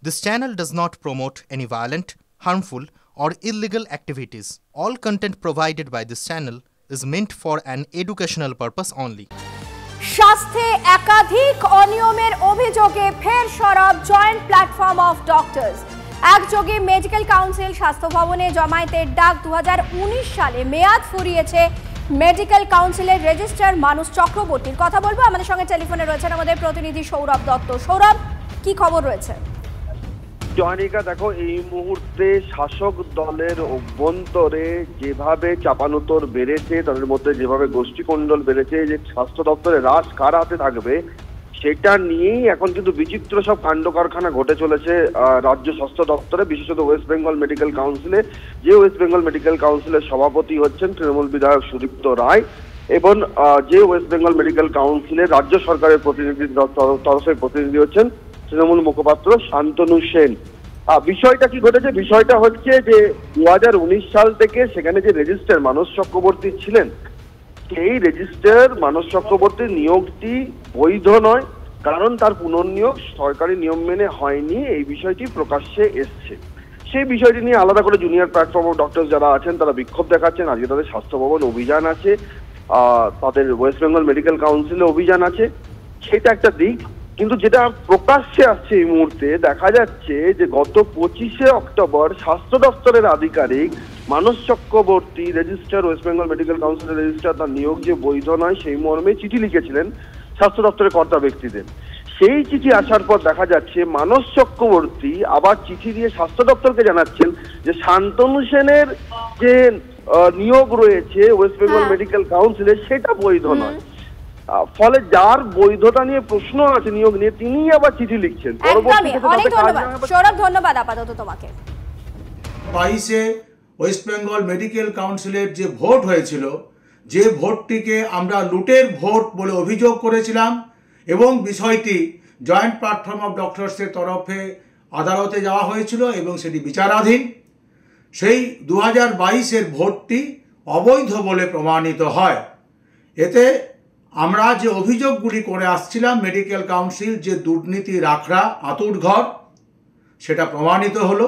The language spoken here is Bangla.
This channel does not promote any violent, harmful, or illegal activities. All content provided by this channel is meant for an educational purpose only. স্বাস্থ্যে একাধিক অনিয়মের অভিযোগে ফের সরব জয়েন্ট প্ল্যাটফর্ম অফ ডক্টরস। একযোগে মেডিকেল কাউন্সিল স্বাস্থ্য ভবনে জমায়েতের ডাক 2019 সালে মেয়াদ ফুরিয়েছে মেডিকেল কাউন্সিলের রেজিস্ট্রার মানুষ চক্রবর্তীর। কথা বলবো, আমাদের সঙ্গে টেলিফোনে রয়েছেন আমাদের প্রতিনিধি সৌরভ দত্ত। সৌরভ, কি খবর রয়েছে? জয়নিকা, দেখো, এই মুহূর্তে শাসক দলের অভ্যন্তরে যেভাবে চাপানোতর বেড়েছে, তাদের মধ্যে যেভাবে গোষ্ঠীকণ্ডল বেড়েছে, যে স্বাস্থ্য দপ্তরে রাশ কার হাতে থাকবে সেটা নিয়েই এখন কিন্তু বিচিত্র সব কাণ্ড কারখানা ঘটে চলেছে রাজ্য স্বাস্থ্য দপ্তরে, বিশেষত ওয়েস্ট বেঙ্গল মেডিকেল কাউন্সিলে। যে ওয়েস্ট বেঙ্গল মেডিকেল কাউন্সিলের সভাপতি হচ্ছেন তৃণমূল বিধায়ক সুদীপ্ত রায়, এবং যে ওয়েস্ট বেঙ্গল মেডিকেল কাউন্সিলের রাজ্য সরকারের প্রতিনিধি তরফে প্রতিনিধি হচ্ছেন তৃণমূল মুখপাত্র শান্তনু সেন। বিষয়টা কি ঘটেছে? বিষয়টা হচ্ছে যে 2019 সাল থেকে সেখানে যে রেজিস্ট্রার মানস চক্রবর্তী ছিলেন, সেই রেজিস্ট্রার মানস চক্রবর্তীর নিয়োগটি বৈধ নয়, কারণ তার পুনর্নিয়োগ সরকারি নিয়ম মেনে হয়নি। এই বিষয়টি প্রকাশ্যে এসছে। সেই বিষয়টি নিয়ে আলাদা করে জুনিয়র প্ল্যাটফর্ম অফ ডক্টরস যারা আছেন তারা বিক্ষোভ দেখাচ্ছেন। আজকে তাদের স্বাস্থ্য ভবন অভিযান আছে, তাদের ওয়েস্ট বেঙ্গল মেডিকেল কাউন্সিলে অভিযান আছে, সেটা একটা দিক। কিন্তু যেটা প্রকাশ্যে আসছে এই মুহূর্তে, দেখা যাচ্ছে যে গত 25শে অক্টোবর স্বাস্থ্য দপ্তরের আধিকারিক মানস চক্রবর্তী রেজিস্ট্রার, ওয়েস্ট বেঙ্গল মেডিকেল কাউন্সিলের রেজিস্ট্রার, তার নিয়োগ যে বৈধ নয় সেই মর্মে চিঠি লিখেছিলেন স্বাস্থ্য দপ্তরের কর্তা ব্যক্তিদের। সেই চিঠি আসার পর দেখা যাচ্ছে মানস চক্রবর্তী আবার চিঠি দিয়ে স্বাস্থ্য দপ্তরকে জানাচ্ছেন যে শান্তনু সেনের যে নিয়োগ রয়েছে ওয়েস্ট বেঙ্গল মেডিকেল কাউন্সিলে সেটা বৈধ নয়। ফলে যার বৈধতা নিয়ে প্রশ্ন আছে নিয়োগ নিয়ে, তিনি আবার চিঠি লিখছেন। সৌরভ, ধন্যবাদ আপাতত তোমাকে। 22-এ ওয়েস্ট বেঙ্গল মেডিকেল কাউন্সিলের যে ভোট হয়েছিল, যে ভোটটিকে আমরা লুটের ভোট বলে অভিযোগ করেছিলাম, এবং বিষয়টি জয়েন্ট প্ল্যাটফর্ম অফ ডক্টরসের তরফে আদালতে যাওয়া হয়েছিল এবং সেটি বিচারাধীন। সেই 2022-এর ভোটটি অবৈধ বলে প্রমাণিত হয়। এতে আমরা যে অভিযোগগুলি করে আসছিলাম, মেডিকেল কাউন্সিল যে দুর্নীতির আখড়া, আঁতুড়ঘর, সেটা প্রমাণিত হলো।